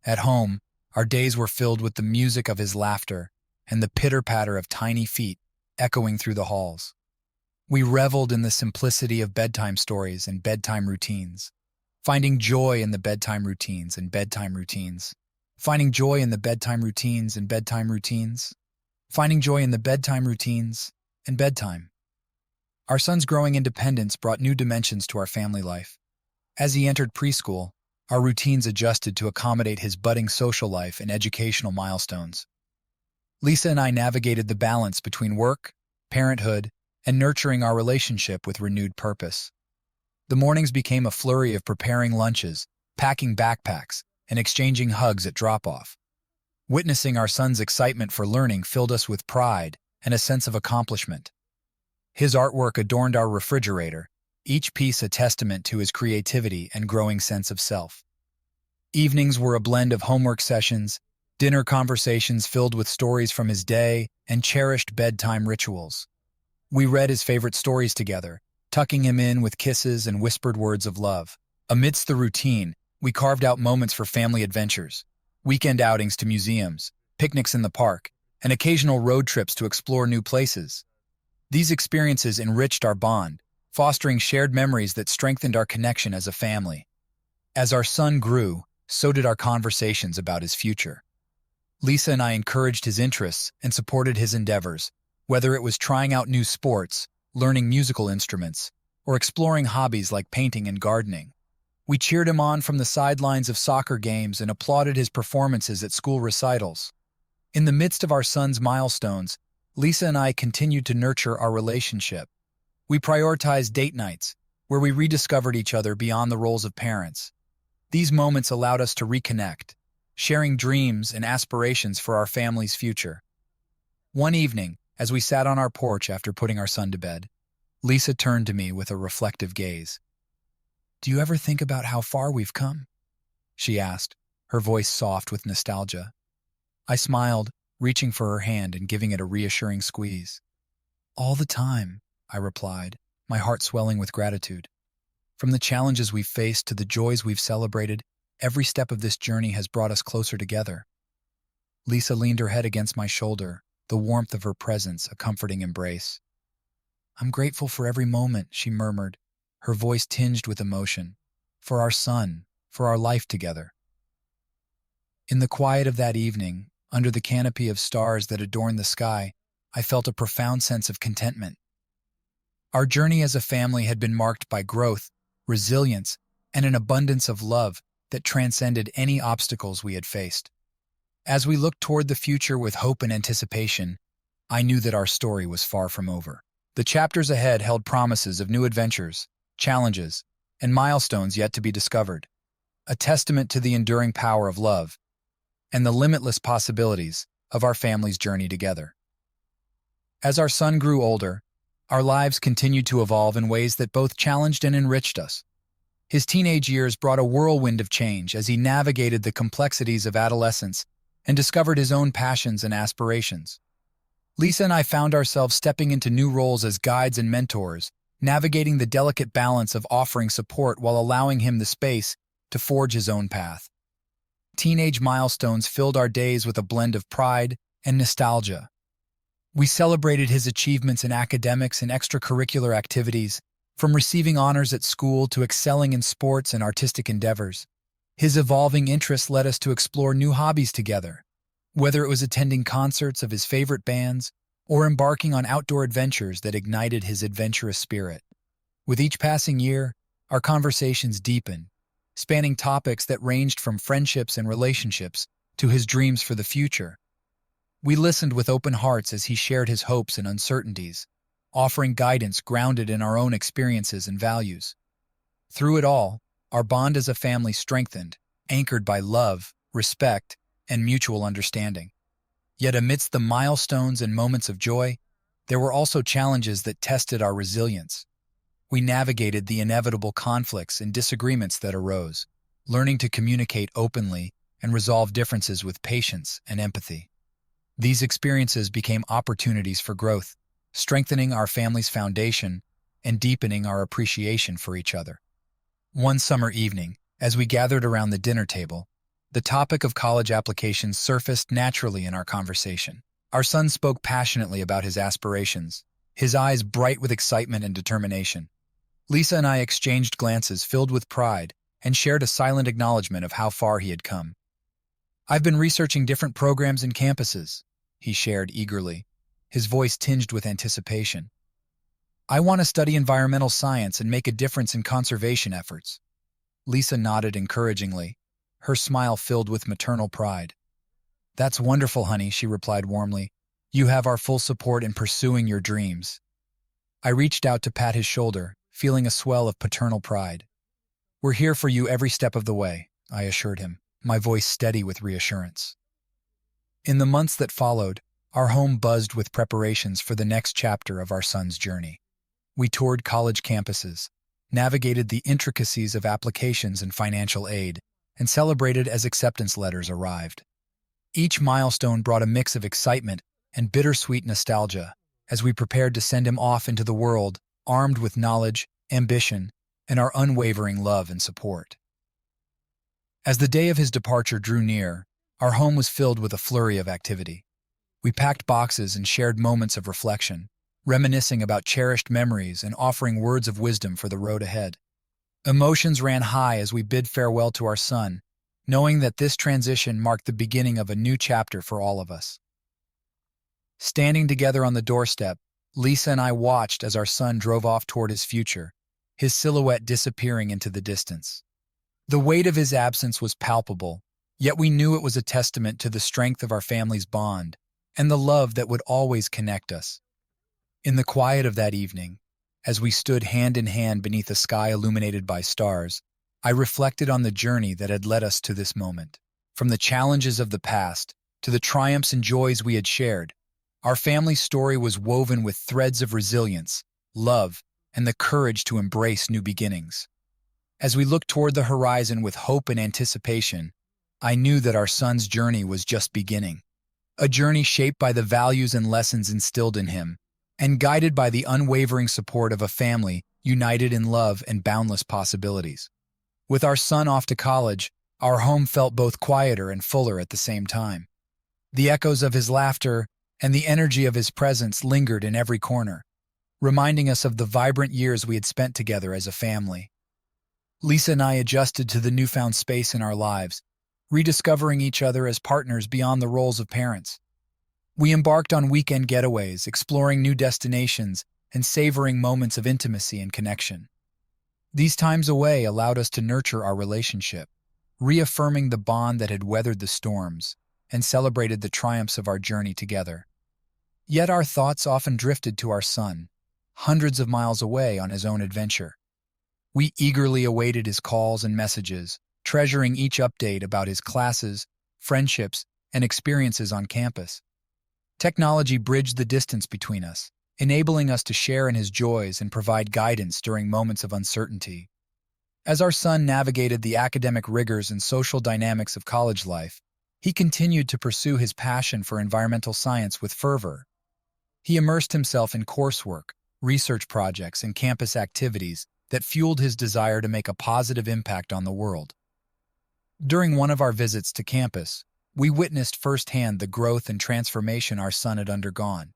At home, our days were filled with the music of his laughter and the pitter-patter of tiny feet echoing through the halls. We reveled in the simplicity of bedtime stories and bedtime routines, finding joy in the bedtime routines and bedtime routines, finding joy in the bedtime routines and bedtime routines, finding joy in the bedtime routines and bedtime. Our son's growing independence brought new dimensions to our family life. As he entered preschool, our routines adjusted to accommodate his budding social life and educational milestones. Lisa and I navigated the balance between work, parenthood, and nurturing our relationship with renewed purpose. The mornings became a flurry of preparing lunches, packing backpacks, and exchanging hugs at drop-off. Witnessing our son's excitement for learning filled us with pride and a sense of accomplishment. His artwork adorned our refrigerator, each piece a testament to his creativity and growing sense of self. Evenings were a blend of homework sessions, dinner conversations filled with stories from his day, and cherished bedtime rituals. We read his favorite stories together, tucking him in with kisses and whispered words of love. Amidst the routine, we carved out moments for family adventures, weekend outings to museums, picnics in the park, and occasional road trips to explore new places. These experiences enriched our bond, fostering shared memories that strengthened our connection as a family. As our son grew, so did our conversations about his future. Lisa and I encouraged his interests and supported his endeavors, whether it was trying out new sports, learning musical instruments, or exploring hobbies like painting and gardening. We cheered him on from the sidelines of soccer games and applauded his performances at school recitals. In the midst of our son's milestones, Lisa and I continued to nurture our relationship. We prioritized date nights, where we rediscovered each other beyond the roles of parents. These moments allowed us to reconnect, sharing dreams and aspirations for our family's future. One evening, as we sat on our porch after putting our son to bed, Lisa turned to me with a reflective gaze. "Do you ever think about how far we've come?" she asked, her voice soft with nostalgia. I smiled, reaching for her hand and giving it a reassuring squeeze. "All the time," I replied, my heart swelling with gratitude. "From the challenges we've faced to the joys we've celebrated, every step of this journey has brought us closer together." Lisa leaned her head against my shoulder, the warmth of her presence a comforting embrace. "I'm grateful for every moment," she murmured, her voice tinged with emotion. for our son, for our life together. In the quiet of that evening, under the canopy of stars that adorned the sky, I felt a profound sense of contentment. Our journey as a family had been marked by growth, resilience, and an abundance of love that transcended any obstacles we had faced. As we looked toward the future with hope and anticipation, I knew that our story was far from over. The chapters ahead held promises of new adventures, challenges, and milestones yet to be discovered, a testament to the enduring power of love and the limitless possibilities of our family's journey together. As our son grew older, our lives continued to evolve in ways that both challenged and enriched us. His teenage years brought a whirlwind of change as he navigated the complexities of adolescence and discovered his own passions and aspirations. Lisa and I found ourselves stepping into new roles as guides and mentors, navigating the delicate balance of offering support while allowing him the space to forge his own path. Teenage milestones filled our days with a blend of pride and nostalgia. We celebrated his achievements in academics and extracurricular activities, from receiving honors at school to excelling in sports and artistic endeavors. His evolving interests led us to explore new hobbies together, whether it was attending concerts of his favorite bands or embarking on outdoor adventures that ignited his adventurous spirit. With each passing year, our conversations deepened, spanning topics that ranged from friendships and relationships to his dreams for the future. We listened with open hearts as he shared his hopes and uncertainties, offering guidance grounded in our own experiences and values. Through it all, our bond as a family strengthened, anchored by love, respect, and mutual understanding. Yet amidst the milestones and moments of joy, there were also challenges that tested our resilience. We navigated the inevitable conflicts and disagreements that arose, learning to communicate openly and resolve differences with patience and empathy. These experiences became opportunities for growth, strengthening our family's foundation and deepening our appreciation for each other. One summer evening, as we gathered around the dinner table, the topic of college applications surfaced naturally in our conversation. Our son spoke passionately about his aspirations, his eyes bright with excitement and determination. Lisa and I exchanged glances filled with pride and shared a silent acknowledgement of how far he had come. "I've been researching different programs and campuses," he shared eagerly, his voice tinged with anticipation. "I want to study environmental science and make a difference in conservation efforts." Lisa nodded encouragingly, her smile filled with maternal pride. "That's wonderful, honey," she replied warmly. "You have our full support in pursuing your dreams." I reached out to pat his shoulder, feeling a swell of paternal pride. "We're here for you every step of the way," I assured him, my voice steady with reassurance. In the months that followed, our home buzzed with preparations for the next chapter of our son's journey. We toured college campuses, navigated the intricacies of applications and financial aid, and celebrated as acceptance letters arrived. Each milestone brought a mix of excitement and bittersweet nostalgia as we prepared to send him off into the world, armed with knowledge, ambition, and our unwavering love and support. As the day of his departure drew near, our home was filled with a flurry of activity. We packed boxes and shared moments of reflection, reminiscing about cherished memories and offering words of wisdom for the road ahead. Emotions ran high as we bid farewell to our son, knowing that this transition marked the beginning of a new chapter for all of us. Standing together on the doorstep, Lisa and I watched as our son drove off toward his future, his silhouette disappearing into the distance. The weight of his absence was palpable, yet we knew it was a testament to the strength of our family's bond and the love that would always connect us. In the quiet of that evening, as we stood hand in hand beneath a sky illuminated by stars, I reflected on the journey that had led us to this moment. From the challenges of the past to the triumphs and joys we had shared, our family's story was woven with threads of resilience, love, and the courage to embrace new beginnings. As we looked toward the horizon with hope and anticipation, I knew that our son's journey was just beginning. A journey shaped by the values and lessons instilled in him, and guided by the unwavering support of a family united in love and boundless possibilities. With our son off to college, our home felt both quieter and fuller at the same time. The echoes of his laughter and the energy of his presence lingered in every corner, reminding us of the vibrant years we had spent together as a family. Lisa and I adjusted to the newfound space in our lives, rediscovering each other as partners beyond the roles of parents. We embarked on weekend getaways, exploring new destinations, and savoring moments of intimacy and connection. These times away allowed us to nurture our relationship, reaffirming the bond that had weathered the storms and celebrated the triumphs of our journey together. Yet our thoughts often drifted to our son, hundreds of miles away on his own adventure. We eagerly awaited his calls and messages, treasuring each update about his classes, friendships, and experiences on campus. Technology bridged the distance between us, enabling us to share in his joys and provide guidance during moments of uncertainty. As our son navigated the academic rigors and social dynamics of college life, he continued to pursue his passion for environmental science with fervor. He immersed himself in coursework, research projects, and campus activities that fueled his desire to make a positive impact on the world. During one of our visits to campus, we witnessed firsthand the growth and transformation our son had undergone.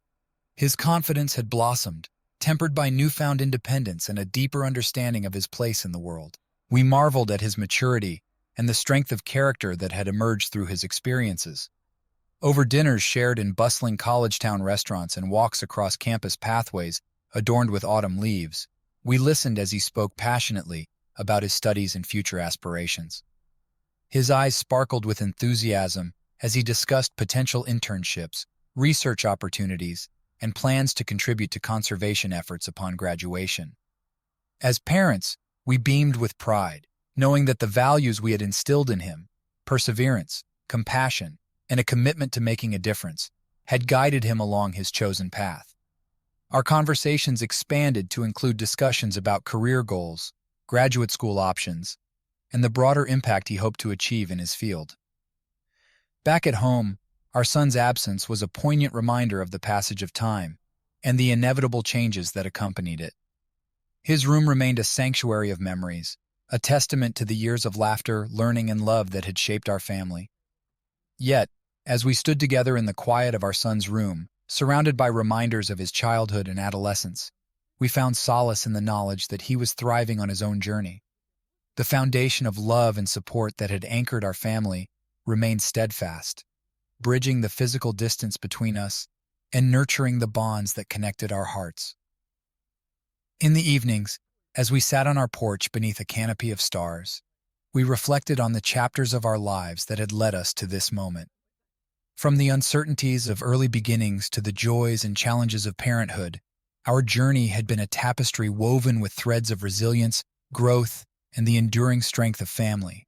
His confidence had blossomed, tempered by newfound independence and a deeper understanding of his place in the world. We marveled at his maturity and the strength of character that had emerged through his experiences. Over dinners shared in bustling college town restaurants and walks across campus pathways adorned with autumn leaves, we listened as he spoke passionately about his studies and future aspirations. His eyes sparkled with enthusiasm as he discussed potential internships, research opportunities, and plans to contribute to conservation efforts upon graduation. As parents, we beamed with pride, knowing that the values we had instilled in him, perseverance, compassion, and a commitment to making a difference, had guided him along his chosen path. Our conversations expanded to include discussions about career goals, graduate school options, and the broader impact he hoped to achieve in his field. Back at home, our son's absence was a poignant reminder of the passage of time and the inevitable changes that accompanied it. His room remained a sanctuary of memories, a testament to the years of laughter, learning, and love that had shaped our family. Yet, as we stood together in the quiet of our son's room, surrounded by reminders of his childhood and adolescence, we found solace in the knowledge that he was thriving on his own journey. The foundation of love and support that had anchored our family remained steadfast, bridging the physical distance between us and nurturing the bonds that connected our hearts. In the evenings, as we sat on our porch beneath a canopy of stars, we reflected on the chapters of our lives that had led us to this moment. From the uncertainties of early beginnings to the joys and challenges of parenthood, our journey had been a tapestry woven with threads of resilience, growth, and the enduring strength of family.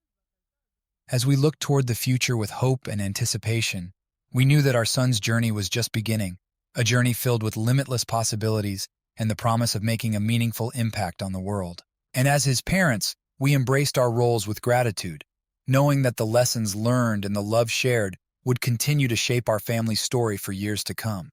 As we looked toward the future with hope and anticipation, we knew that our son's journey was just beginning, a journey filled with limitless possibilities and the promise of making a meaningful impact on the world. And as his parents, we embraced our roles with gratitude, knowing that the lessons learned and the love shared would continue to shape our family's story for years to come.